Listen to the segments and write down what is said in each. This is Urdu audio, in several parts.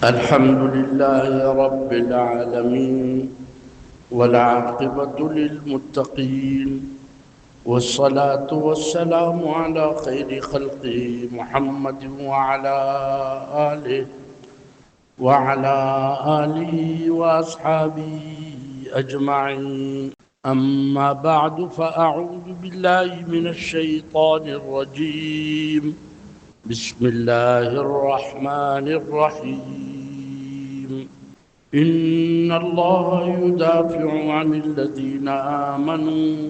الحمد لله رب العالمين والعاقبة للمتقين والصلاة والسلام على خير خلقه محمد وعلى آله وأصحابه أجمعين. أما بعد فأعوذ بالله من الشيطان الرجيم. بسم الله الرحمن الرحيم. إن الله يدافع عن الذين آمنوا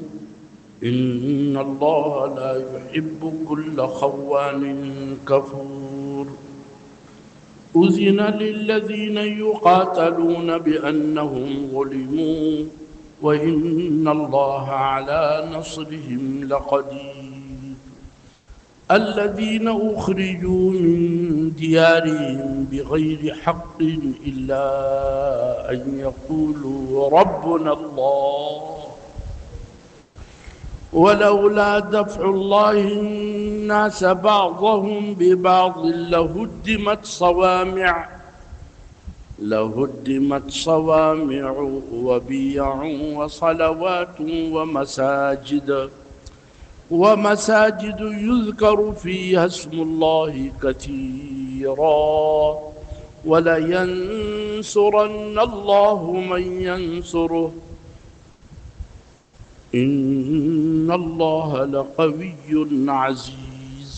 إن الله لا يحب كل خوان كفور. أذن للذين يقاتلون بأنهم ظلموا وإن الله على نصرهم لقدير. الذين أخرجوا من ديارهم بغير حق إلا أن يقولوا ربنا الله ولولا دفع الله الناس بعضهم ببعض لهدمت صوامع وبيع وصلوات ومساجد يذكر فيها اسم الله كثيرا ولينصرن الله من ينصره إن الله لقوي عزيز.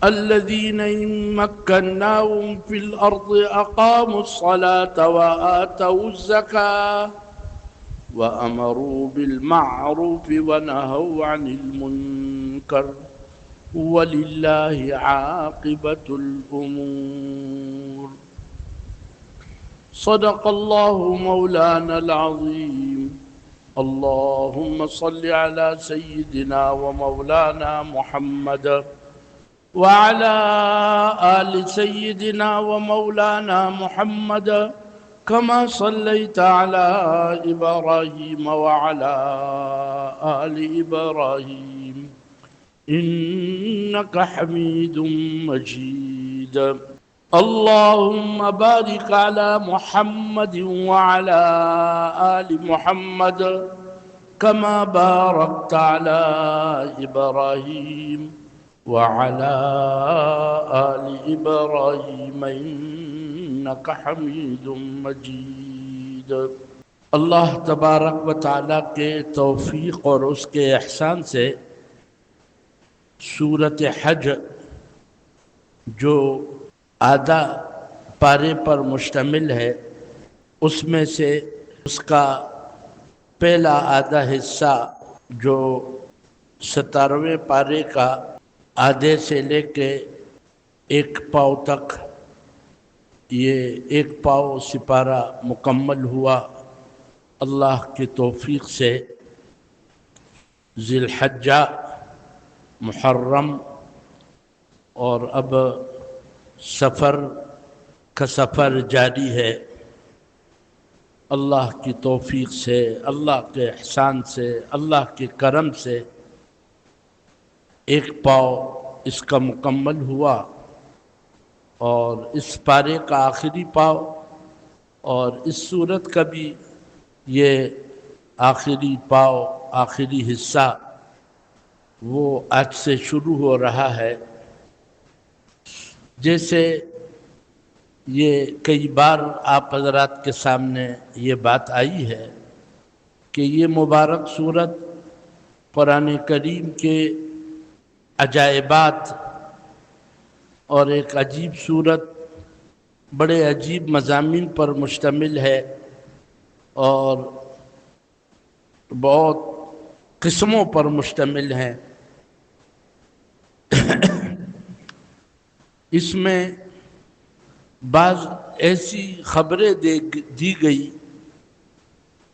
الذين إن مكناهم في الأرض أقاموا الصلاة وآتوا الزكاة وأمروا بالمعروف ونهوا عن المنكر ولله عاقبة الأمور. صدق الله مولانا العظيم. اللهم صل على سيدنا ومولانا محمد وعلى آل سيدنا ومولانا محمد كما صليت على إبراهيم وعلى آل إبراهيم إنك حميد مجيد. اللهم بارك على محمد وعلى آل محمد كما باركت على إبراهيم وعلى آل إبراهيم إنك حميد مجيد. اللہ تبارک و تعالیٰ کے توفیق اور اس کے احسان سے سورۃ حج جو آدھا پارے پر مشتمل ہے اس میں سے اس کا پہلا آدھا حصہ جو 17ویں پارے کا آدھے سے لے کے ایک پاؤ تک یہ ایک پاؤ سپارہ مکمل ہوا اللہ کی توفیق سے. ذی الحجہ محرم اور اب سفر کا سفر جاری ہے. اللہ کی توفیق سے، اللہ کے احسان سے، اللہ کے کرم سے ایک پاؤ اس کا مکمل ہوا اور اس پارے کا آخری پاؤ اور اس سورت کا بھی یہ آخری پاؤ، آخری حصہ وہ آج سے شروع ہو رہا ہے. جیسے یہ کئی بار آپ حضرات کے سامنے یہ بات آئی ہے کہ یہ مبارک سورت قرآن کریم کے عجائبات اور ایک عجیب سورت بڑے عجیب مضامین پر مشتمل ہے اور بہت قسموں پر مشتمل ہے. اس میں بعض ایسی خبریں دی گئی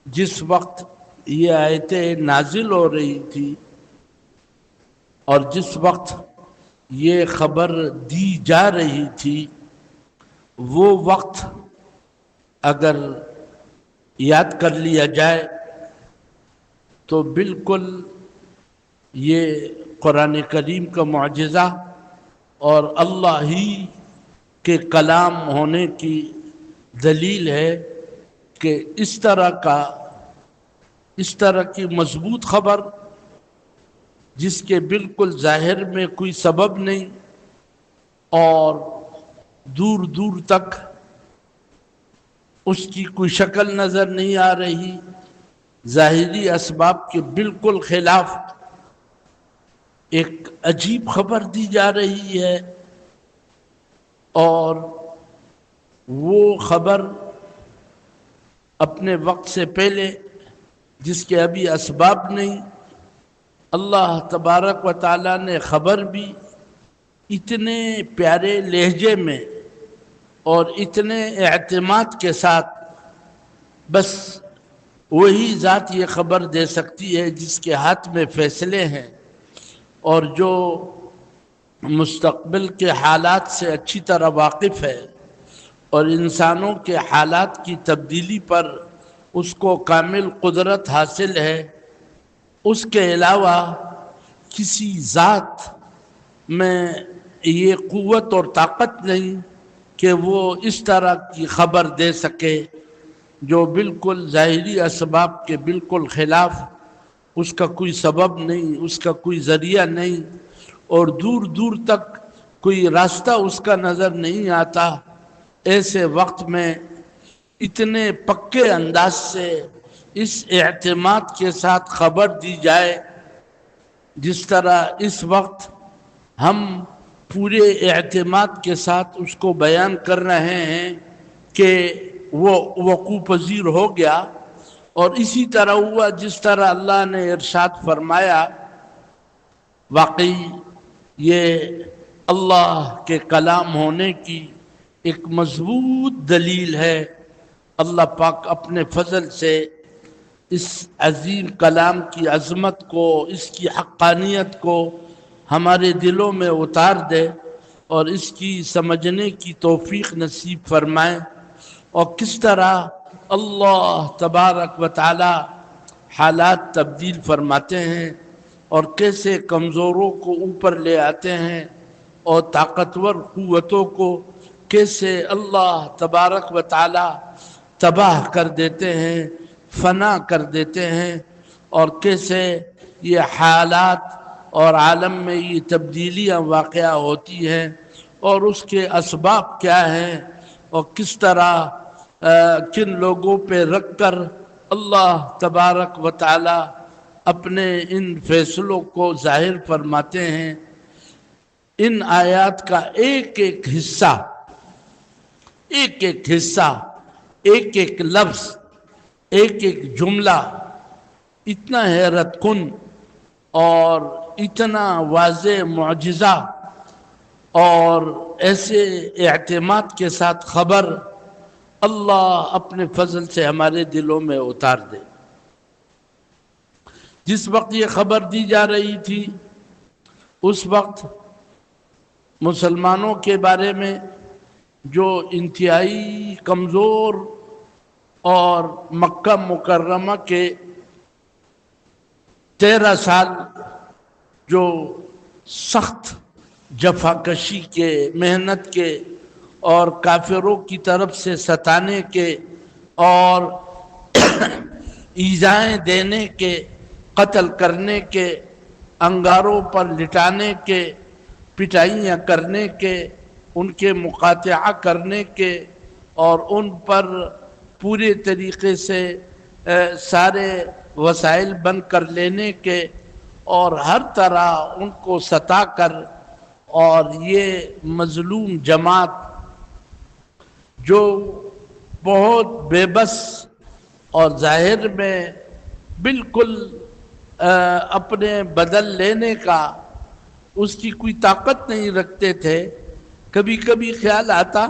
جس وقت یہ آیتیں نازل ہو رہی تھی اور جس وقت یہ خبر دی جا رہی تھی وہ وقت اگر یاد کر لیا جائے تو بالکل یہ قرآن کریم کا معجزہ اور اللہ ہی کے کلام ہونے کی دلیل ہے کہ اس طرح کی مضبوط خبر جس کے بالکل ظاہر میں کوئی سبب نہیں اور دور دور تک اس کی کوئی شکل نظر نہیں آ رہی، ظاہری اسباب کے بالکل خلاف ایک عجیب خبر دی جا رہی ہے، اور وہ خبر اپنے وقت سے پہلے جس کے ابھی اسباب نہیں، اللہ تبارک و تعالیٰ نے خبر بھی اتنے پیارے لہجے میں اور اتنے اعتماد کے ساتھ، بس وہی ذات یہ خبر دے سکتی ہے جس کے ہاتھ میں فیصلے ہیں اور جو مستقبل کے حالات سے اچھی طرح واقف ہے اور انسانوں کے حالات کی تبدیلی پر اس کو کامل قدرت حاصل ہے۔ اس کے علاوہ کسی ذات میں یہ قوت اور طاقت نہیں کہ وہ اس طرح کی خبر دے سکے جو بالکل ظاہری اسباب کے بالکل خلاف، اس کا کوئی سبب نہیں، اس کا کوئی ذریعہ نہیں، اور دور دور تک کوئی راستہ اس کا نظر نہیں آتا۔ ایسے وقت میں اتنے پکے انداز سے اس اعتماد کے ساتھ خبر دی جائے جس طرح اس وقت ہم پورے اعتماد کے ساتھ اس کو بیان کر رہے ہیں کہ وہ وقوع پذیر ہو گیا، اور اسی طرح ہوا جس طرح اللہ نے ارشاد فرمایا۔ واقعی یہ اللہ کے کلام ہونے کی ایک مضبوط دلیل ہے۔ اللہ پاک اپنے فضل سے اس عظیم کلام کی عظمت کو، اس کی حقانیت کو ہمارے دلوں میں اتار دے اور اس کی سمجھنے کی توفیق نصیب فرمائے، اور کس طرح اللہ تبارک و تعالی حالات تبدیل فرماتے ہیں اور کیسے کمزوروں کو اوپر لے آتے ہیں اور طاقتور قوتوں کو کیسے اللہ تبارک و تعالی تباہ کر دیتے ہیں، فنا کر دیتے ہیں، اور کیسے یہ حالات اور عالم میں یہ تبدیلیاں واقع ہوتی ہیں اور اس کے اسباب کیا ہیں، اور کس طرح کن لوگوں پہ رکھ کر اللہ تبارک و تعالی اپنے ان فیصلوں کو ظاہر فرماتے ہیں۔ ان آیات کا ایک ایک حصہ، ایک ایک لفظ، ایک ایک جملہ اتنا حیرت کن اور اتنا واضح معجزہ اور ایسے اعتماد کے ساتھ خبر اللہ اپنے فضل سے ہمارے دلوں میں اتار دے۔ جس وقت یہ خبر دی جا رہی تھی اس وقت مسلمانوں کے بارے میں جو انتہائی کمزور اور مکہ مکرمہ کے 13 سال جو سخت جفاکشی کے، محنت کے اور کافروں کی طرف سے ستانے کے اور ایذائیں دینے کے، قتل کرنے کے، انگاروں پر لٹانے کے، پٹائیاں کرنے کے، ان کے مقاطعہ کرنے کے اور ان پر پورے طریقے سے سارے وسائل بند کر لینے کے اور ہر طرح ان کو ستا کر، اور یہ مظلوم جماعت جو بہت بے بس اور ظاہر میں بالکل اپنے بدل لینے کا اس کی کوئی طاقت نہیں رکھتے تھے۔ کبھی کبھی خیال آتا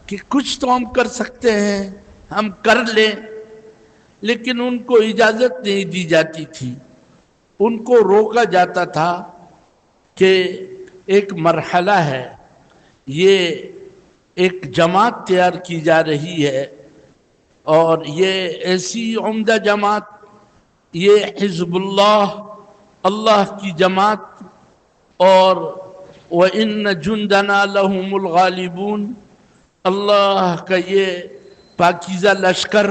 کہ کچھ تو ہم کر سکتے ہیں، ہم کر لیں، لیکن ان کو اجازت نہیں دی جاتی تھی، ان کو روکا جاتا تھا کہ ایک مرحلہ ہے، یہ ایک جماعت تیار کی جا رہی ہے، اور یہ ایسی عمدہ جماعت، یہ حزب اللہ کی جماعت، اور وَإِنَّ جُنْدَنَا لَهُمُ الْغَالِبُونَ، اللہ کا یہ پاکیزہ لشکر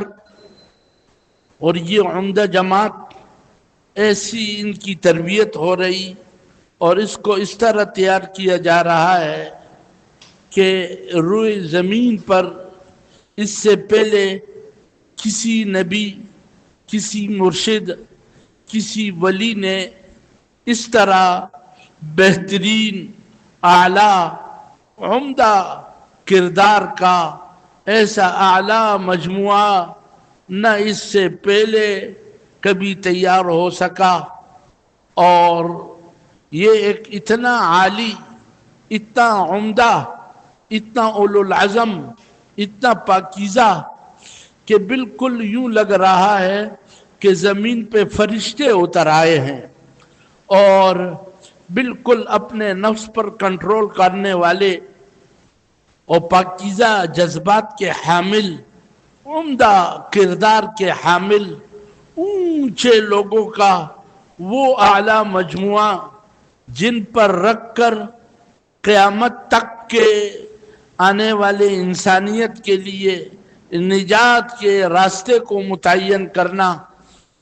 اور یہ عمدہ جماعت ایسی ان کی تربیت ہو رہی اور اس کو اس طرح تیار کیا جا رہا ہے کہ روئے زمین پر اس سے پہلے کسی نبی، کسی مرشد، کسی ولی نے اس طرح بہترین اعلیٰ عمدہ کردار کا ایسا اعلیٰ مجموعہ نہ اس سے پہلے کبھی تیار ہو سکا، اور یہ ایک اتنا عالی، اتنا عمدہ، اتنا اولو العزم، اتنا پاکیزہ کہ بالکل یوں لگ رہا ہے کہ زمین پہ فرشتے اتر آئے ہیں، اور بالکل اپنے نفس پر کنٹرول کرنے والے اور پاکیزہ جذبات کے حامل، عمدہ کردار کے حامل اونچے لوگوں کا وہ اعلیٰ مجموعہ جن پر رکھ کر قیامت تک کے آنے والے انسانیت کے لیے نجات کے راستے کو متعین کرنا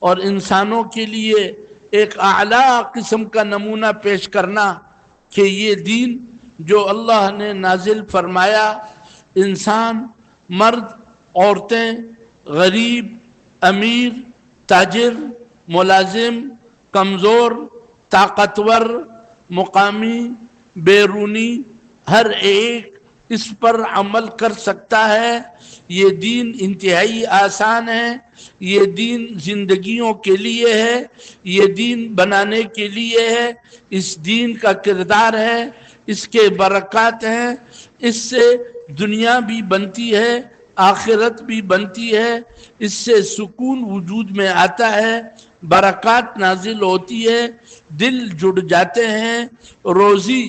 اور انسانوں کے لیے ایک اعلیٰ قسم کا نمونہ پیش کرنا کہ یہ دین جو اللہ نے نازل فرمایا، انسان، مرد، عورتیں، غریب، امیر، تاجر، ملازم، کمزور، طاقتور، مقامی، بیرونی، ہر ایک اس پر عمل کر سکتا ہے۔ یہ دین انتہائی آسان ہے، یہ دین زندگیوں کے لیے ہے، یہ دین بنانے کے لیے ہے، اس دین کا کردار ہے، اس کے برکات ہیں، اس سے دنیا بھی بنتی ہے، آخرت بھی بنتی ہے، اس سے سکون وجود میں آتا ہے، برکات نازل ہوتی ہے، دل جڑ جاتے ہیں، روزی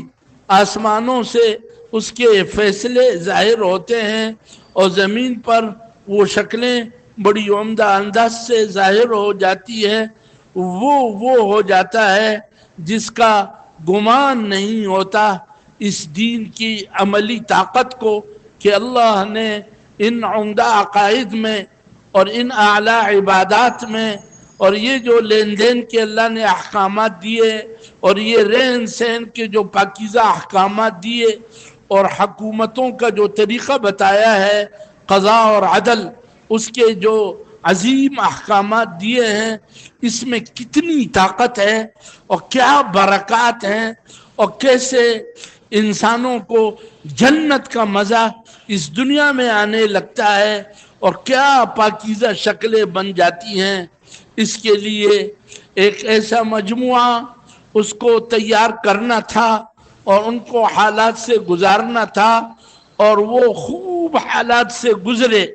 آسمانوں سے اس کے فیصلے ظاہر ہوتے ہیں، اور زمین پر وہ شکلیں بڑی عمدہ انداز سے ظاہر ہو جاتی ہے۔ وہ ہو جاتا ہے جس کا گمان نہیں ہوتا اس دین کی عملی طاقت کو کہ اللہ نے ان عمدہ عقائد میں اور ان اعلیٰ عبادات میں اور یہ جو لین دین کے اللہ نے احکامات دیے اور یہ رہن سہن کے جو پاکیزہ احکامات دیے اور حکومتوں کا جو طریقہ بتایا ہے، قضاء اور عدل، اس کے جو عظیم احکامات دیے ہیں، اس میں کتنی طاقت ہے اور کیا برکات ہیں، اور کیسے انسانوں کو جنت کا مزہ اس دنیا میں آنے لگتا ہے اور کیا پاکیزہ شکلیں بن جاتی ہیں۔ اس کے لیے ایک ایسا مجموعہ اس کو تیار کرنا تھا اور ان کو حالات سے گزارنا تھا، اور وہ خوب حالات سے گزرے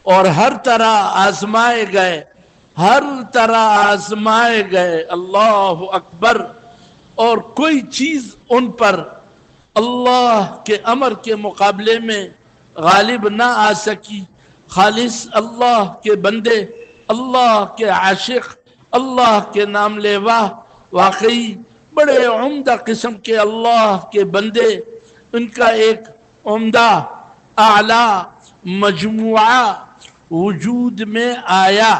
اور ہر طرح آزمائے گئے، ہر طرح آزمائے گئے، اللہ اکبر، اور کوئی چیز ان پر اللہ کے امر کے مقابلے میں غالب نہ آ سکی۔ خالص اللہ کے بندے، اللہ کے عاشق، اللہ کے نام لیوا، واقعی بڑے عمدہ قسم کے اللہ کے بندے، ان کا ایک عمدہ اعلیٰ مجموعہ وجود میں آیا،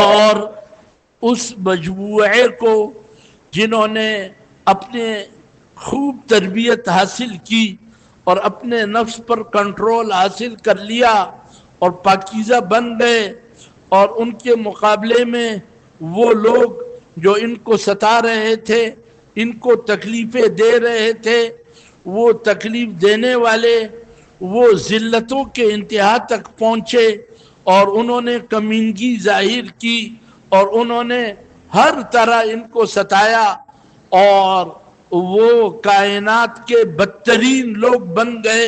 اور اس مجموعے کو جنہوں نے اپنے خوب تربیت حاصل کی اور اپنے نفس پر کنٹرول حاصل کر لیا اور پاکیزہ بن گئے، اور ان کے مقابلے میں وہ لوگ جو ان کو ستا رہے تھے، ان کو تکلیفیں دے رہے تھے، وہ تکلیف دینے والے وہ ذلتوں کے انتہا تک پہنچے اور انہوں نے کمینگی ظاہر کی اور انہوں نے ہر طرح ان کو ستایا، اور وہ کائنات کے بدترین لوگ بن گئے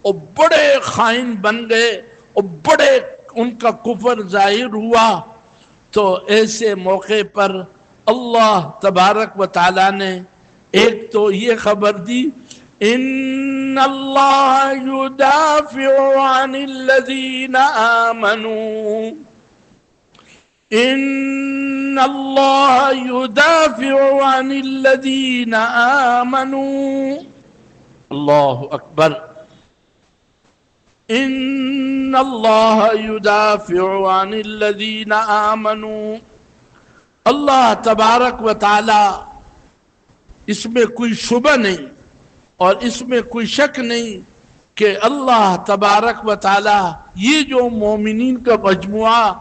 اور بڑے خائن بن گئے اور بڑے ان کا کفر ظاہر ہوا۔ تو ایسے موقع پر اللہ تبارک و تعالیٰ نے ایک تو یہ خبر دی، ان اللہ یدافع عن الذین آمنوا، ان اللہ یدافع عن الذین آمنوا، اللہ اکبر، ان اللہ یدافع عن الذین آمنوا، اللہ تبارک و تعالی، اس میں کوئی شبہ نہیں اور اس میں کوئی شک نہیں کہ اللہ تبارک و تعالی یہ جو مومنین کا مجموعہ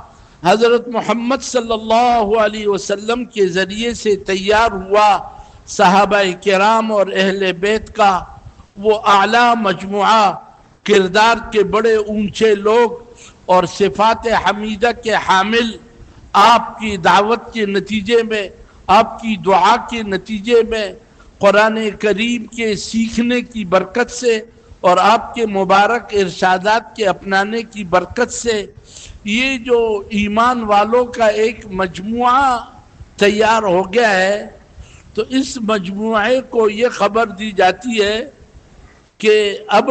حضرت محمد صلی اللہ علیہ وسلم کے ذریعے سے تیار ہوا، صحابہ کرام اور اہل بیت کا وہ اعلیٰ مجموعہ، کردار کے بڑے اونچے لوگ اور صفات حمیدہ کے حامل، آپ کی دعوت کے نتیجے میں، آپ کی دعا کے نتیجے میں، قرآن کریم کے سیکھنے کی برکت سے اور آپ کے مبارک ارشادات کے اپنانے کی برکت سے یہ جو ایمان والوں کا ایک مجموعہ تیار ہو گیا ہے، تو اس مجموعے کو یہ خبر دی جاتی ہے کہ اب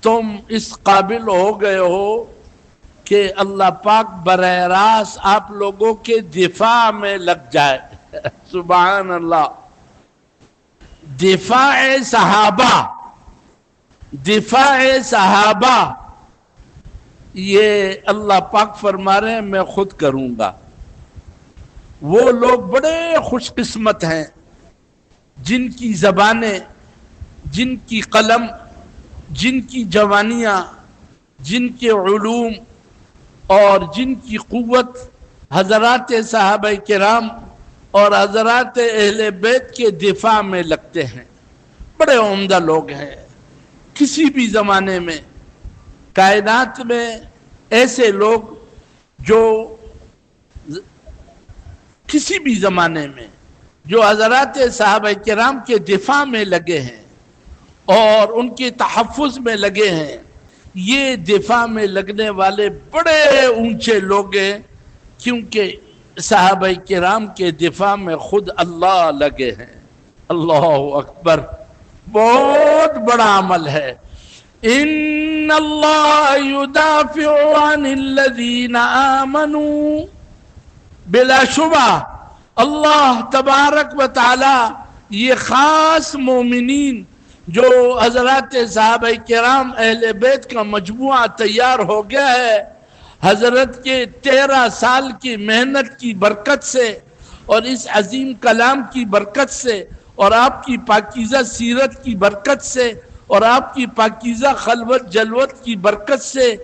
تم اس قابل ہو گئے ہو کہ اللہ پاک براہ راست آپ لوگوں کے دفاع میں لگ جائے۔ سبحان اللہ، دفاع صحابہ، دفاع صحابہ، یہ اللہ پاک فرما رہے ہیں میں خود کروں گا۔ وہ لوگ بڑے خوش قسمت ہیں جن کی زبانیں، جن کی قلم، جن کی جوانیاں، جن کے علوم اور جن کی قوت حضرات صحابہ کرام اور حضرات اہل بیت کے دفاع میں لگتے ہیں۔ بڑے عمدہ لوگ ہیں۔ کسی بھی زمانے میں کائنات میں ایسے لوگ جو کسی بھی زمانے میں جو حضرات صحابہ کرام کے دفاع میں لگے ہیں اور ان کے تحفظ میں لگے ہیں، یہ دفاع میں لگنے والے بڑے اونچے لوگ ہیں، کیونکہ صحابہ کرام کے دفاع میں خود اللہ لگے ہیں۔ اللہ اکبر، بہت بڑا عمل ہے۔ ان اللہ یدافع عن الذین آمنوا، بلا شبہ اللہ تبارک و تعالی یہ خاص مومنین جو حضرات صحابہ کرام اہل بیت کا مجموعہ تیار ہو گیا ہے، حضرت کے 13 سال کی محنت کی برکت سے اور اس عظیم کلام کی برکت سے اور آپ کی پاکیزہ سیرت کی برکت سے اور آپ کی پاکیزہ خلوت جلوت کی برکت سے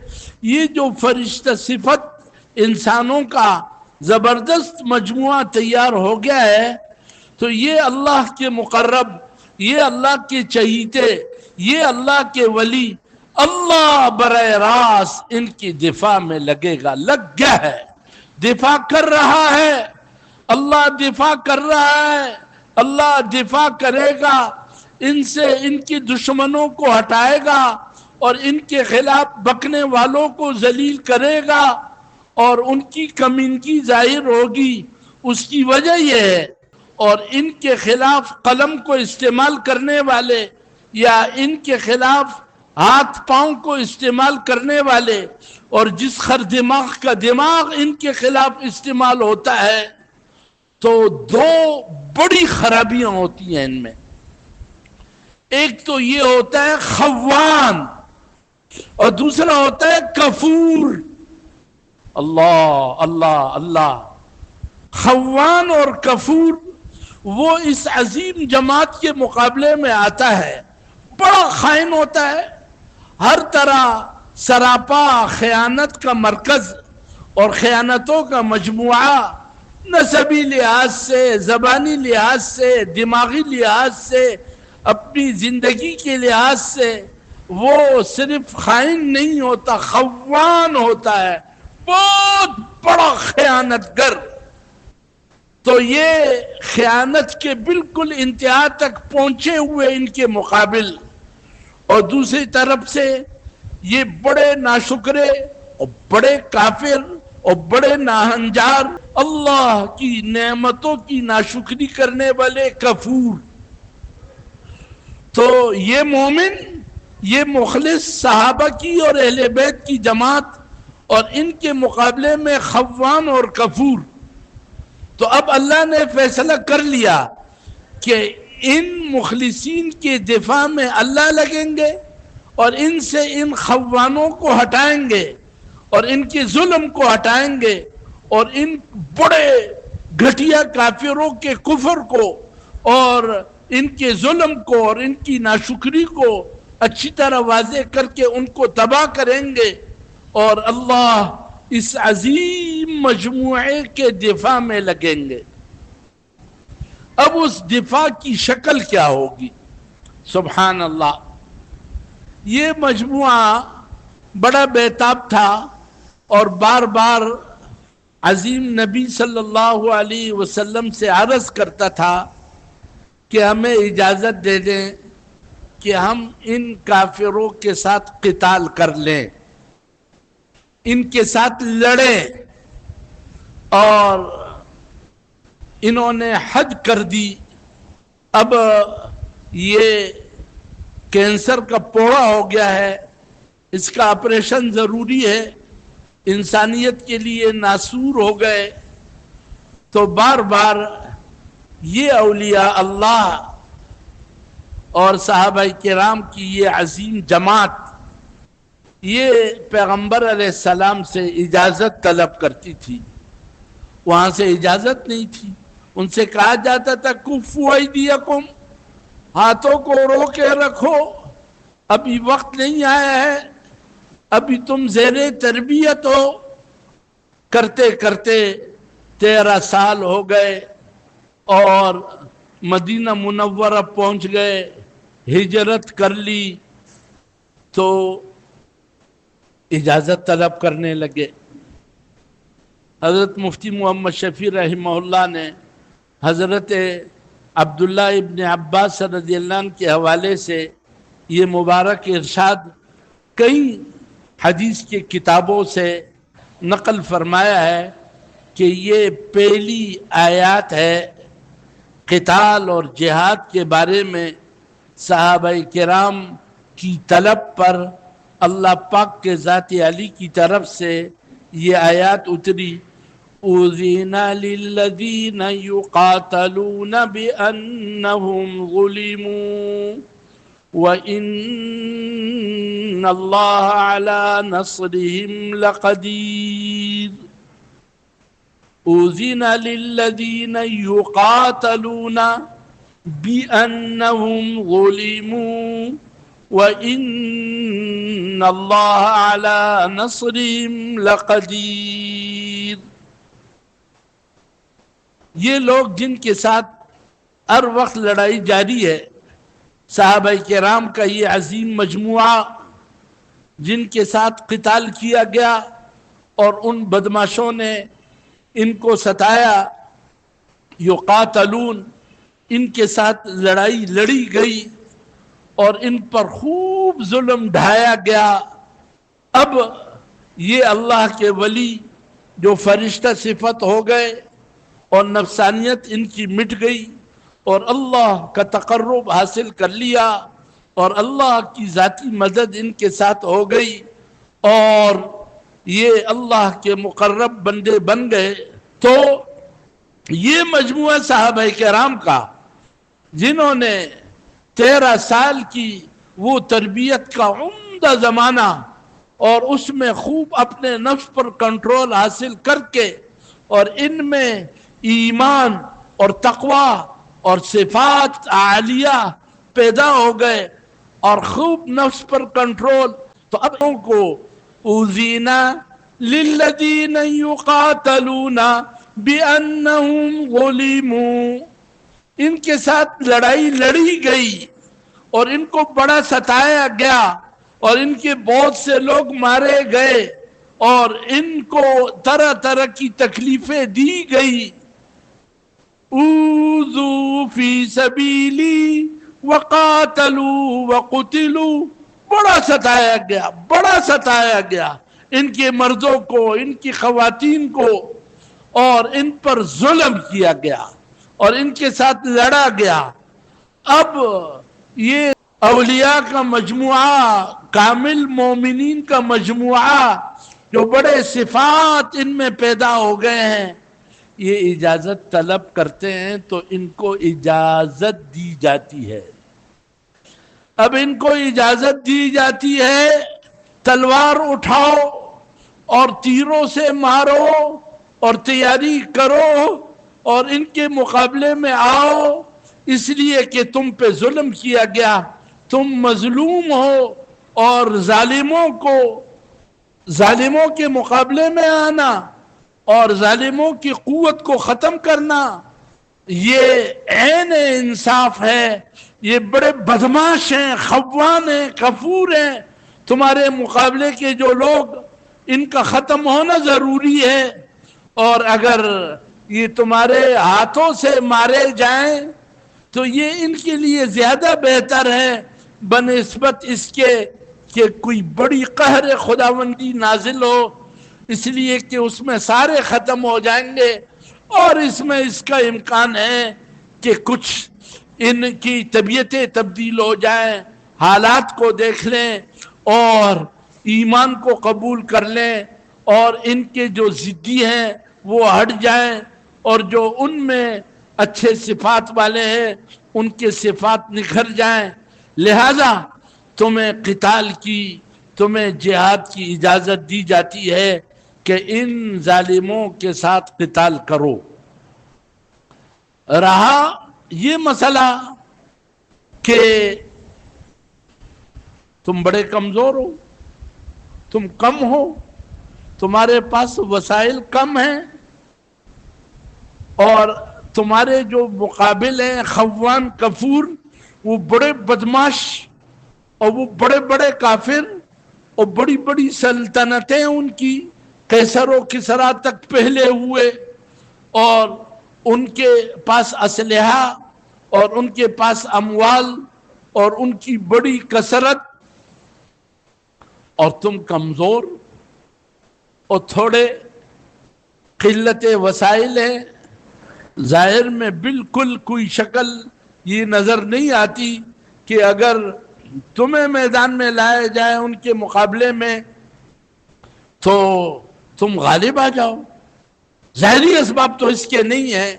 یہ جو فرشتہ صفت انسانوں کا زبردست مجموعہ تیار ہو گیا ہے، تو یہ اللہ کے مقرب، یہ اللہ کے چہیتے، یہ اللہ کے ولی، اللہ براہ راست ان کی دفاع میں لگے گا، لگ گیا ہے، دفاع کر رہا ہے، اللہ دفاع کر رہا ہے، اللہ دفاع کرے گا، ان سے ان کی دشمنوں کو ہٹائے گا اور ان کے خلاف بکنے والوں کو ذلیل کرے گا اور ان کی کمینگی ظاہر ہوگی۔ اس کی وجہ یہ ہے، اور ان کے خلاف قلم کو استعمال کرنے والے یا ان کے خلاف ہاتھ پاؤں کو استعمال کرنے والے اور جس خر دماغ کا دماغ ان کے خلاف استعمال ہوتا ہے، تو دو بڑی خرابیاں ہوتی ہیں ان میں۔ ایک تو یہ ہوتا ہے خوان اور دوسرا ہوتا ہے کفور۔ اللہ اللہ اللہ، خوان اور کفور وہ اس عظیم جماعت کے مقابلے میں آتا ہے، بڑا خائن ہوتا ہے، ہر طرح سراپا خیانت کا مرکز اور خیانتوں کا مجموعہ، نسبی لحاظ سے، زبانی لحاظ سے، دماغی لحاظ سے، اپنی زندگی کے لحاظ سے وہ صرف خائن نہیں ہوتا، خوان ہوتا ہے، بہت بڑا خیانت گر۔ تو یہ خیانت کے بالکل انتہا تک پہنچے ہوئے ان کے مقابل، اور دوسری طرف سے یہ بڑے ناشکرے اور بڑے کافر اور بڑے ناہنجار، اللہ کی نعمتوں کی ناشکری کرنے والے کفور۔ تو یہ مومن، یہ مخلص صحابہ کی اور اہل بیت کی جماعت اور ان کے مقابلے میں خوان اور کفور۔ تو اب اللہ نے فیصلہ کر لیا کہ ان مخلصین کے دفاع میں اللہ لگیں گے اور ان سے ان خوانوں کو ہٹائیں گے اور ان کے ظلم کو ہٹائیں گے اور ان بڑے گھٹیا کافروں کے کفر کو اور ان کے ظلم کو اور ان کی ناشکری کو اچھی طرح واضح کر کے ان کو تباہ کریں گے، اور اللہ اس عظیم مجموعے کے دفاع میں لگیں گے۔ اب اس دفاع کی شکل کیا ہوگی؟ سبحان اللہ، یہ مجموعہ بڑا بیتاب تھا اور بار بار عظیم نبی صلی اللہ علیہ وسلم سے عرض کرتا تھا کہ ہمیں اجازت دے دیں کہ ہم ان کافروں کے ساتھ قتال کر لیں، ان کے ساتھ لڑیں۔ اور انہوں نے حد کر دی، اب یہ کینسر کا پوڑا ہو گیا ہے، اس کا آپریشن ضروری ہے، انسانیت کے لیے ناسور ہو گئے۔ تو بار بار یہ اولیاء اللہ اور صحابہ کرام کی یہ عظیم جماعت یہ پیغمبر علیہ السلام سے اجازت طلب کرتی تھی، وہاں سے اجازت نہیں تھی۔ ان سے کہا جاتا تھا کفوا ایدیکم، ہاتھوں کو رو کے رکھو، ابھی وقت نہیں آیا ہے، ابھی تم زیر تربیت ہو۔ کرتے کرتے 13 سال ہو گئے اور مدینہ منورہ پہنچ گئے، ہجرت کر لی، تو اجازت طلب کرنے لگے۔ حضرت مفتی محمد شفیع رحمہ اللہ نے حضرت عبداللہ ابن عباس رضی اللہ عنہ کے حوالے سے یہ مبارک ارشاد کئی حدیث کی کتابوں سے نقل فرمایا ہے کہ یہ پہلی آیات ہے قتال اور جہاد کے بارے میں صحابہ کرام کی طلب پر اللہ پاک کے ذات علی کی طرف سے یہ آیات اتری، اُذِنَ لِلَّذِينَ يُقَاتَلُونَ بِأَنَّهُمْ ظُلِمُوا وَإِنَّ اللَّهَ عَلَى نَصْرِهِمْ لَقَدِيرٌ۔ اُذِنَ لِلَّذِينَ يُقَاتَلُونَ بِأَنَّهُمْ ظُلِمُوا وَإِنَّ اللَّهَ عَلَى نَصْرِهِمْ لَقَدِيرٌ۔ یہ لوگ جن کے ساتھ ہر وقت لڑائی جاری ہے، صحابہ کرام کا یہ عظیم مجموعہ جن کے ساتھ قتال کیا گیا اور ان بدماشوں نے ان کو ستایا، یقاتلون، ان کے ساتھ لڑائی لڑی گئی اور ان پر خوب ظلم ڈھایا گیا۔ اب یہ اللہ کے ولی جو فرشتہ صفت ہو گئے اور نفسانیت ان کی مٹ گئی اور اللہ کا تقرب حاصل کر لیا اور اللہ کی ذاتی مدد ان کے ساتھ ہو گئی اور یہ اللہ کے مقرب بندے بن گئے۔ تو یہ مجموعہ صحابہ کرام کا جنہوں نے 13 سال کی وہ تربیت کا عمدہ زمانہ اور اس میں خوب اپنے نفس پر کنٹرول حاصل کر کے اور ان میں ایمان اور تقوی اور صفات عالیہ پیدا ہو گئے اور خوب نفس پر کنٹرول، تو اب ان کو اُذِنَ لِلَّذِينَ يُقَاتَلُونَ بِأَنَّهُمْ ظُلِمُوا، ان کے ساتھ لڑائی لڑی گئی اور ان کو بڑا ستایا گیا اور ان کے بہت سے لوگ مارے گئے اور ان کو طرح طرح کی تکلیفیں دی گئی۔ اوذوا فی سبیلی وقاتلوا وقتلوا، بڑا ستایا گیا، بڑا ستایا گیا ان کے مردوں کو، ان کی خواتین کو، اور ان پر ظلم کیا گیا اور ان کے ساتھ لڑا گیا۔ اب یہ اولیاء کا مجموعہ، کامل مومنین کا مجموعہ جو بڑے صفات ان میں پیدا ہو گئے ہیں، یہ اجازت طلب کرتے ہیں تو ان کو اجازت دی جاتی ہے۔ اب ان کو اجازت دی جاتی ہے تلوار اٹھاؤ اور تیروں سے مارو اور تیاری کرو اور ان کے مقابلے میں آؤ، اس لیے کہ تم پہ ظلم کیا گیا، تم مظلوم ہو، اور ظالموں کے مقابلے میں آنا اور ظالموں کی قوت کو ختم کرنا، یہ عین انصاف ہے۔ یہ بڑے بدماش ہیں، خوان ہیں، کفور ہیں، تمہارے مقابلے کے جو لوگ، ان کا ختم ہونا ضروری ہے، اور اگر یہ تمہارے ہاتھوں سے مارے جائیں تو یہ ان کے لیے زیادہ بہتر ہے بنسبت اس کے کہ کوئی بڑی قہر خداوندی نازل ہو، اس لیے کہ اس میں سارے ختم ہو جائیں گے، اور اس میں اس کا امکان ہے کہ کچھ ان کی طبیعتیں تبدیل ہو جائیں، حالات کو دیکھ لیں اور ایمان کو قبول کر لیں، اور ان کے جو ضدی ہیں وہ ہٹ جائیں، اور جو ان میں اچھے صفات والے ہیں ان کے صفات نکھر جائیں۔ لہذا تمہیں قتال کی، تمہیں جہاد کی اجازت دی جاتی ہے کہ ان ظالموں کے ساتھ قتال کرو۔ رہا یہ مسئلہ کہ تم بڑے کمزور ہو، تم کم ہو، تمہارے پاس وسائل کم ہیں، اور تمہارے جو مقابل ہیں خوان کفور، وہ بڑے بدماش اور وہ بڑے بڑے کافر، اور بڑی بڑی سلطنتیں ان کی قیصر و کسریٰ تک پہلے ہوئے، اور ان کے پاس اسلحہ اور ان کے پاس اموال اور ان کی بڑی کثرت، اور تم کمزور اور تھوڑے قلت وسائل ہیں۔ ظاہر میں بالکل کوئی شکل یہ نظر نہیں آتی کہ اگر تمہیں میدان میں لائے جائے ان کے مقابلے میں تو تم غالب آ جاؤ۔ ظاہری اسباب تو اس کے نہیں ہیں،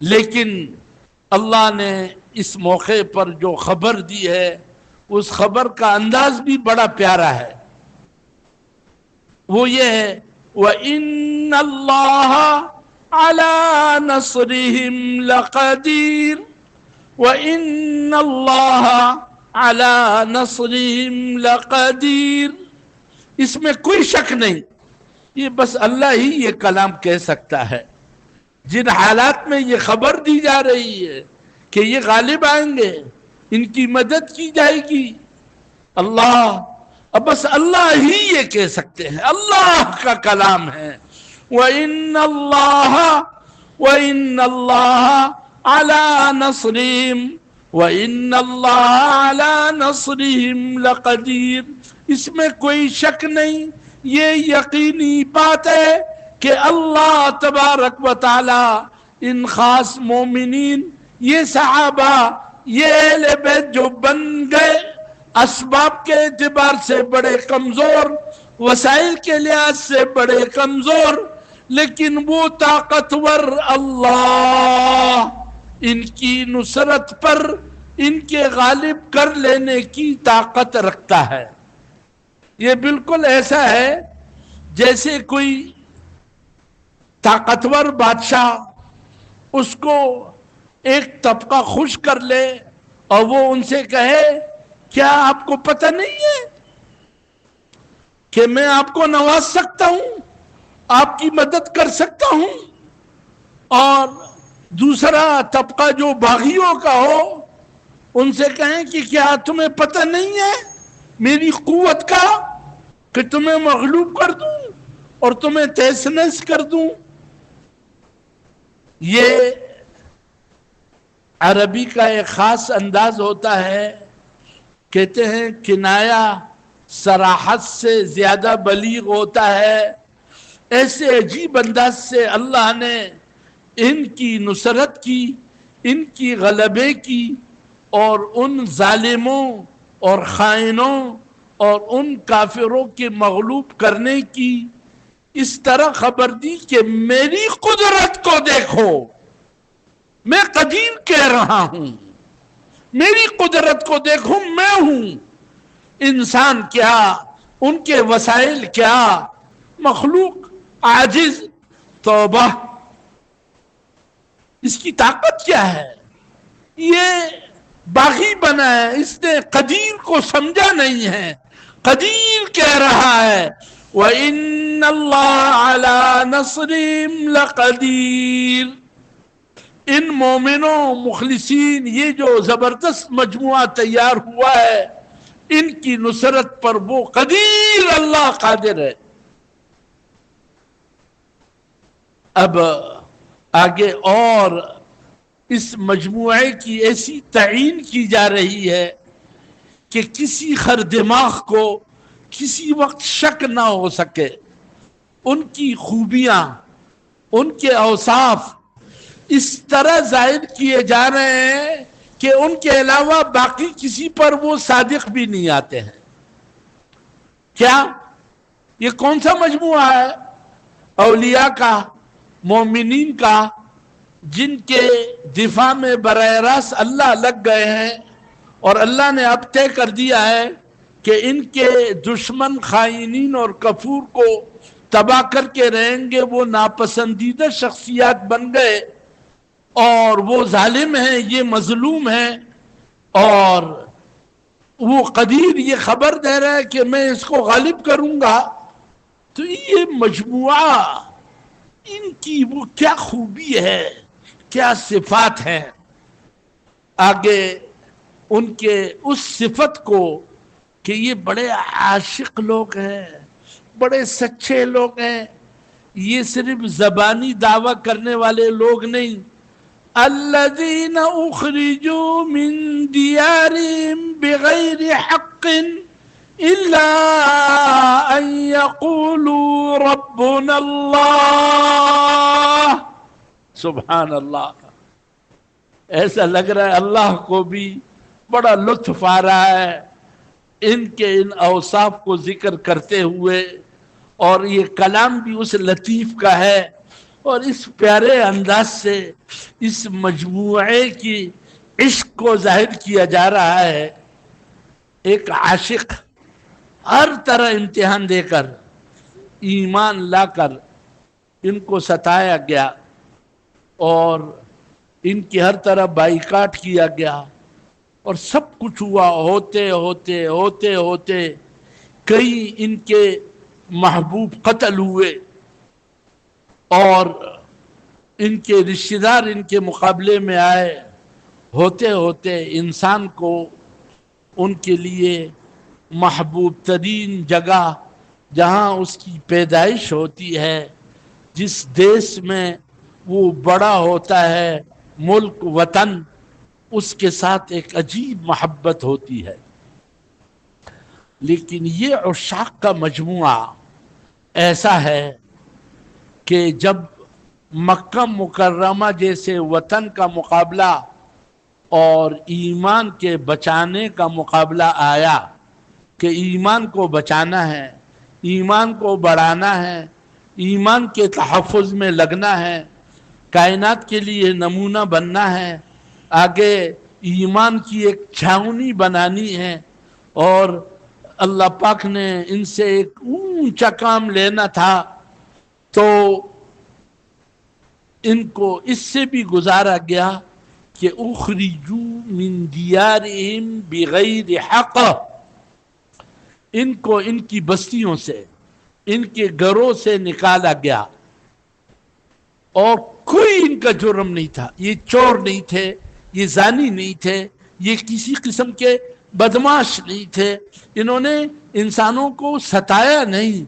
لیکن اللہ نے اس موقع پر جو خبر دی ہے اس خبر کا انداز بھی بڑا پیارا ہے۔ وہ یہ ہے وَإِنَّ اللَّهَ عَلَى نَصْرِهِمْ لَقَدِيرٌ وَإِنَّ اللَّهَ عَلَى نَصْرِهِمْ لَقَدِيرٌ، اس میں کوئی شک نہیں، یہ بس اللہ ہی یہ کلام کہہ سکتا ہے۔ جن حالات میں یہ خبر دی جا رہی ہے کہ یہ غالب آئیں گے، ان کی مدد کی جائے گی، اللہ، اب بس اللہ ہی یہ کہہ سکتے ہیں، اللہ کا کلام ہے۔ وَإِنَّ اللَّهَ عَلَى نَصْرِهِمْ وَإِنَّ اللَّهَ عَلَى نَصْرِهِمْ لَقَدِيرٌ، اس میں کوئی شک نہیں، یہ یقینی بات ہے کہ اللہ تبارک و تعالی ان خاص مومنین، یہ صحابہ، یہ اہل بیت جو بن گئے اسباب کے اعتبار سے بڑے کمزور، وسائل کے لحاظ سے بڑے کمزور، لیکن وہ طاقتور اللہ ان کی نصرت پر ان کے غالب کر لینے کی طاقت رکھتا ہے۔ یہ بالکل ایسا ہے جیسے کوئی طاقتور بادشاہ اس کو ایک طبقہ خوش کر لے اور وہ ان سے کہے کیا آپ کو پتہ نہیں ہے کہ میں آپ کو نواز سکتا ہوں، آپ کی مدد کر سکتا ہوں، اور دوسرا طبقہ جو باغیوں کا ہو ان سے کہیں کہ کیا تمہیں پتہ نہیں ہے میری قوت کا کہ تمہیں مغلوب کر دوں اور تمہیں تہس نہس کر دوں۔ یہ عربی کا ایک خاص انداز ہوتا ہے، کہتے ہیں کنایا صراحت سے زیادہ بلیغ ہوتا ہے۔ ایسے عجیب انداز سے اللہ نے ان کی نصرت کی، ان کی غلبے کی، اور ان ظالموں اور خائنوں اور ان کافروں کے مغلوب کرنے کی اس طرح خبر دی کہ میری قدرت کو دیکھو، میں قدیر کہہ رہا ہوں، میری قدرت کو دیکھو، میں ہوں، انسان کیا، ان کے وسائل کیا، مخلوق عاجز، توبہ، اس کی طاقت کیا ہے؟ یہ باغی بنا ہے، اس نے قدیر کو سمجھا نہیں ہے۔ قدیر کہہ رہا ہے وَإِنَّ اللَّهَ عَلَى نَصْرِهِمْ لَقَدِيرٌ۔ ان مومنوں مخلصین، یہ جو زبردست مجموعہ تیار ہوا ہے، ان کی نصرت پر وہ قدیر، اللہ قادر ہے۔ اب آگے اور اس مجموعے کی ایسی تعین کی جا رہی ہے کہ کسی خر دماغ کو کسی وقت شک نہ ہو سکے، ان کی خوبیاں، ان کے اوصاف اس طرح ظاہر کیے جا رہے ہیں کہ ان کے علاوہ باقی کسی پر وہ صادق بھی نہیں آتے ہیں۔ کیا یہ کون سا مجموعہ ہے؟ اولیاء کا، مومنین کا، جن کے دفاع میں براہ راست اللہ لگ گئے ہیں، اور اللہ نے اب طے کر دیا ہے کہ ان کے دشمن خائنین اور کفور کو تباہ کر کے رہیں گے، وہ ناپسندیدہ شخصیات بن گئے، اور وہ ظالم ہیں، یہ مظلوم ہیں، اور وہ قدیر یہ خبر دے رہا ہے کہ میں اس کو غالب کروں گا۔ تو یہ مجموعہ، ان کی وہ کیا خوبی ہے، کیا صفات ہیں؟ آگے ان کے اس صفت کو کہ یہ بڑے عاشق لوگ ہیں، بڑے سچے لوگ ہیں، یہ صرف زبانی دعویٰ کرنے والے لوگ نہیں۔ الذین اخرجوا من دیارہم بغیر حق الا ان یقولوا ربنا اللہ۔ سبحان اللہ، ایسا لگ رہا ہے اللہ کو بھی بڑا لطف آ رہا ہے ان کے ان اوصاف کو ذکر کرتے ہوئے، اور یہ کلام بھی اس لطیف کا ہے، اور اس پیارے انداز سے اس مجموعے کی عشق کو ظاہر کیا جا رہا ہے۔ ایک عاشق ہر طرح امتحان دے کر، ایمان لا کر ان کو ستایا گیا، اور ان کی ہر طرح بائیکاٹ کیا گیا، اور سب کچھ ہوا، ہوتے ہوتے ہوتے ہوتے کئی ان کے محبوب قتل ہوئے، اور ان کے رشتہ دار ان کے مقابلے میں آئے، ہوتے ہوتے انسان کو ان کے لیے محبوب ترین جگہ جہاں اس کی پیدائش ہوتی ہے، جس دیش میں وہ بڑا ہوتا ہے، ملک وطن، اس کے ساتھ ایک عجیب محبت ہوتی ہے۔ لیکن یہ عشاق کا مجموعہ ایسا ہے کہ جب مکہ مکرمہ جیسے وطن کا مقابلہ اور ایمان کے بچانے کا مقابلہ آیا کہ ایمان کو بچانا ہے، ایمان کو بڑھانا ہے، ایمان کے تحفظ میں لگنا ہے، کائنات کے لیے نمونہ بننا ہے، آگے ایمان کی ایک چھاؤنی بنانی ہے، اور اللہ پاک نے ان سے ایک اونچا کام لینا تھا، تو ان کو اس سے بھی گزارا گیا کہ اخرجوا من دیارہم بغیر حق، ان کو ان کی بستیوں سے، ان کے گھروں سے نکالا گیا، اور کوئی ان کا جرم نہیں تھا، یہ چور نہیں تھے، یہ زانی نہیں تھے، یہ کسی قسم کے بدماش نہیں تھے، انہوں نے انسانوں کو ستایا نہیں،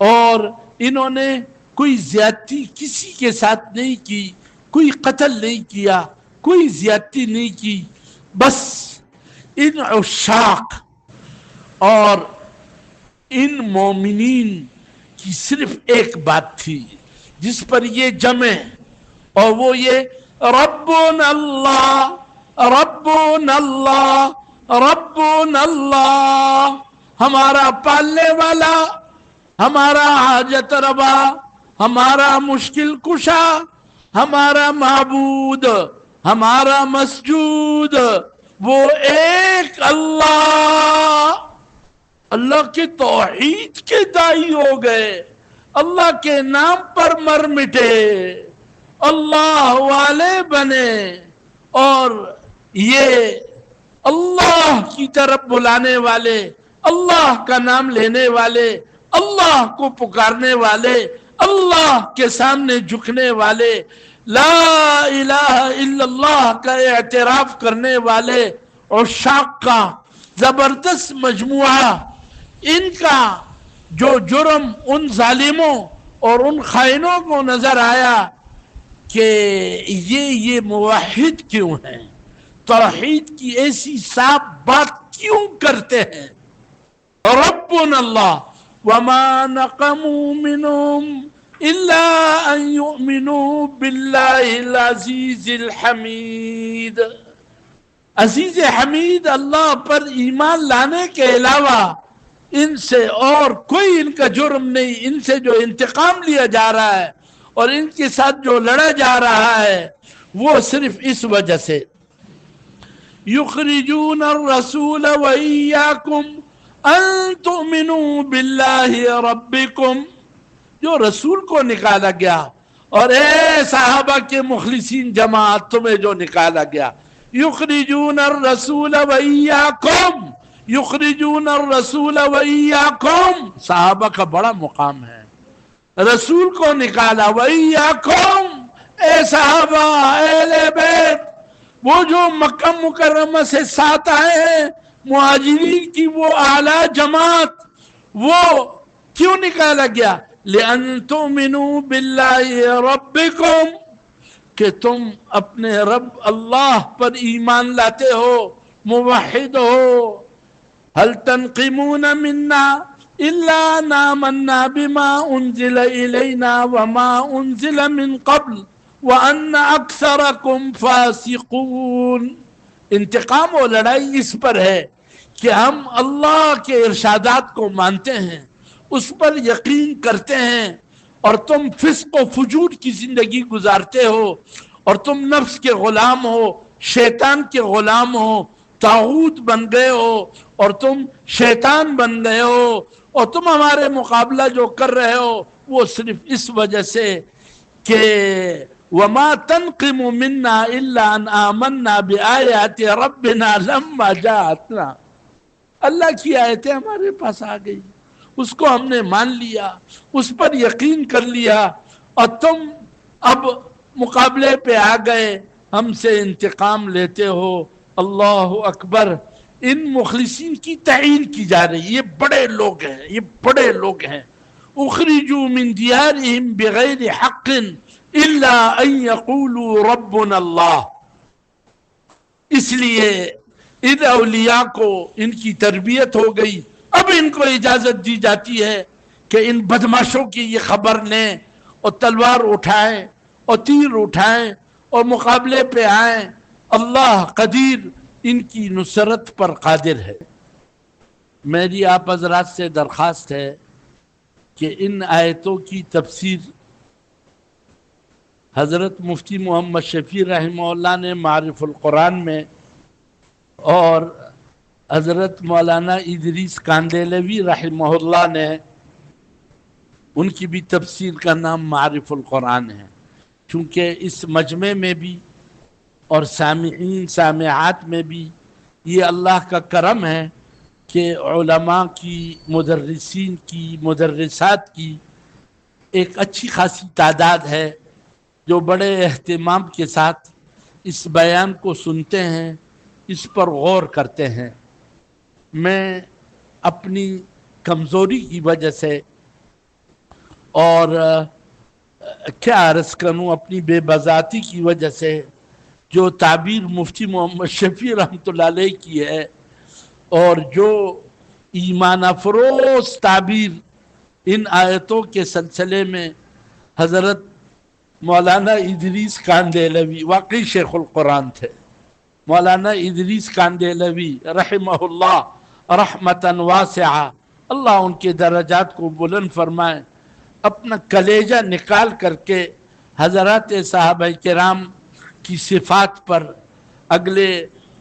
اور انہوں نے کوئی زیادتی کسی کے ساتھ نہیں کی، کوئی قتل نہیں کیا، کوئی زیادتی نہیں کی، بس ان عشاق اور ان مومنین کی صرف ایک بات تھی جس پر یہ جمع، اور وہ یہ ربنا اللہ، ربنا اللہ، ربنا اللہ، ہمارا پالنے والا، ہمارا حاجت روا، ہمارا مشکل کشا، ہمارا معبود، ہمارا مسجود، وہ ایک اللہ کے توحید کے داعی ہو گئے، اللہ کے نام پر مر مٹے، اللہ والے بنے، اور یہ اللہ کی طرف بلانے والے، اللہ کا نام لینے والے، اللہ کو پکارنے والے، اللہ کے سامنے جھکنے والے، لا الہ الا اللہ کا اعتراف کرنے والے عشاق کا زبردست مجموعہ، ان کا جو جرم ان ظالموں اور ان خائنوں کو نظر آیا کہ یہ موحد کیوں ہیں، توحید کی ایسی صاف بات کیوں کرتے ہیں۔ ربنا اللہ وما نقموا منهم الا ان يؤمنوا بالله العزیز الحمید، عزیز حمید اللہ پر ایمان لانے کے علاوہ ان سے اور کوئی ان کا جرم نہیں، ان سے جو انتقام لیا جا رہا ہے اور ان کے ساتھ جو لڑا جا رہا ہے وہ صرف اس وجہ سے، یخرجون الرسول وإیاکم ان تؤمنوا باللہ ربکم، جو رسول کو نکالا گیا، اور اے صحابہ کے مخلصین جماعت تمہیں جو نکالا گیا، یخرجون الرسول وإیاکم، یخرجون الرسول وإیاکم، صحابہ کا بڑا مقام ہے، رسول کو نکالا، وإیاکم، اے صحابہ، اہل بیت، وہ جو مکہ مکرمہ سے ساتھ آئے ہیں مہاجرین کی وہ اعلیٰ جماعت، وہ کیوں نکالا گیا؟ لِأَن تُؤْمِنُوا بِاللَّهِ رَبِّكُمْ، کہ تم اپنے رب اللہ پر ایمان لاتے ہو، موحد ہو۔ هل تنقمون منا الا ان آمنا بما انزل الینا وما انزل من قبل وان اکثرکم فاسقون، انتقام و لڑائی اس پر ہے کہ ہم اللہ کے ارشادات کو مانتے ہیں، اس پر یقین کرتے ہیں، اور تم فسق و فجور کی زندگی گزارتے ہو، اور تم نفس کے غلام ہو، شیطان کے غلام ہو، طاغوت بن گئے ہو، اور تم شیطان بن گئے ہو، اور تم ہمارے مقابلہ جو کر رہے ہو وہ صرف اس وجہ سے کہ وَمَا تَنْقِمُ مِنَّا إِلَّا أَنْ آمَنَّا بِآيَاتِ رَبِّنَا لَمَّا جَاءَتْنَا، اللہ کی آیتیں ہمارے پاس آ گئی، اس کو ہم نے مان لیا، اس پر یقین کر لیا، اور تم اب مقابلے پہ آ گئے، ہم سے انتقام لیتے ہو۔ اللہ اکبر، ان مخلصین کی تعین کی جا رہی، یہ بڑے لوگ ہیں، یہ بڑے لوگ ہیں۔ اخرجوا من دیارہم بغیر حق الا ان یقولوا ربنا اللہ، اس لیے ان اولیاء کو ان کی تربیت ہو گئی، اب ان کو اجازت دی جاتی ہے کہ ان بدماشوں کی یہ خبر لیں اور تلوار اٹھائیں اور تیر اٹھائیں اور مقابلے پہ آئیں، اللہ قدیر ان کی نصرت پر قادر ہے۔ میری آپ حضرات سے درخواست ہے کہ ان آیتوں کی تفسیر حضرت مفتی محمد شفیع رحمہ اللہ نے معارف القرآن میں، اور حضرت مولانا ادریس کاندیلوی رحمہ اللہ نے، ان کی بھی تفسیر کا نام معارف القرآن ہے، چونکہ اس مجمع میں بھی اور سامعین سامعات میں بھی یہ اللہ کا کرم ہے کہ علماء کی، مدرسین کی، مدرسات کی ایک اچھی خاصی تعداد ہے جو بڑے اہتمام کے ساتھ اس بیان کو سنتے ہیں، اس پر غور کرتے ہیں۔ میں اپنی کمزوری کی وجہ سے اور کیا عرض کروں، اپنی بے بذاتی کی وجہ سے جو تعبیر مفتی محمد شفیع رحمۃ اللہ علیہ کی ہے، اور جو ایمان افروز تعبیر ان آیتوں کے سلسلے میں حضرت مولانا ادریس کاندیلوی، واقعی شیخ القرآن تھے، مولانا ادریس کاندیلوی رحمہ اللہ رحمتاً واسعہ، اللہ ان کے درجات کو بلند فرمائے، اپنا کلیجہ نکال کر کے حضرات صحابہ کرام کی صفات پر اگلے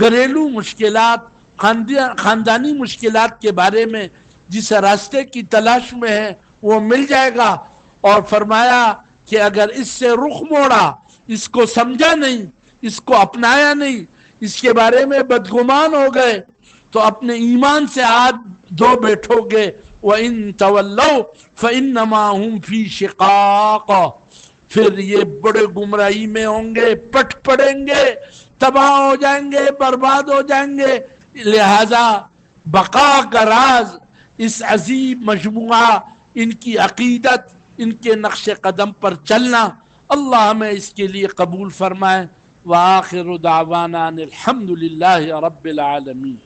گھریلو مشکلات، خاندانی مشکلات کے بارے میں جس راستے کی تلاش میں ہے وہ مل جائے گا، اور فرمایا کہ اگر اس سے رخ موڑا، اس کو سمجھا نہیں، اس کو اپنایا نہیں، اس کے بارے میں بدگمان ہو گئے، تو اپنے ایمان سے ہاتھ دھو بیٹھو گے۔ وَإِن تَوَلَّوْا فَإِنَّمَا هُمْ فِي شِقَاقٍ، پھر یہ بڑے گمراہی میں ہوں گے، پٹ پڑیں گے، تباہ ہو جائیں گے، برباد ہو جائیں گے۔ لہذا بقا کا راز اس عظیم مجموعہ، ان کی عقیدت، ان کے نقش قدم پر چلنا، اللہ ہمیں اس کے لیے قبول فرمائے۔ وآخر دعوانا الحمد للہ رب العالمین۔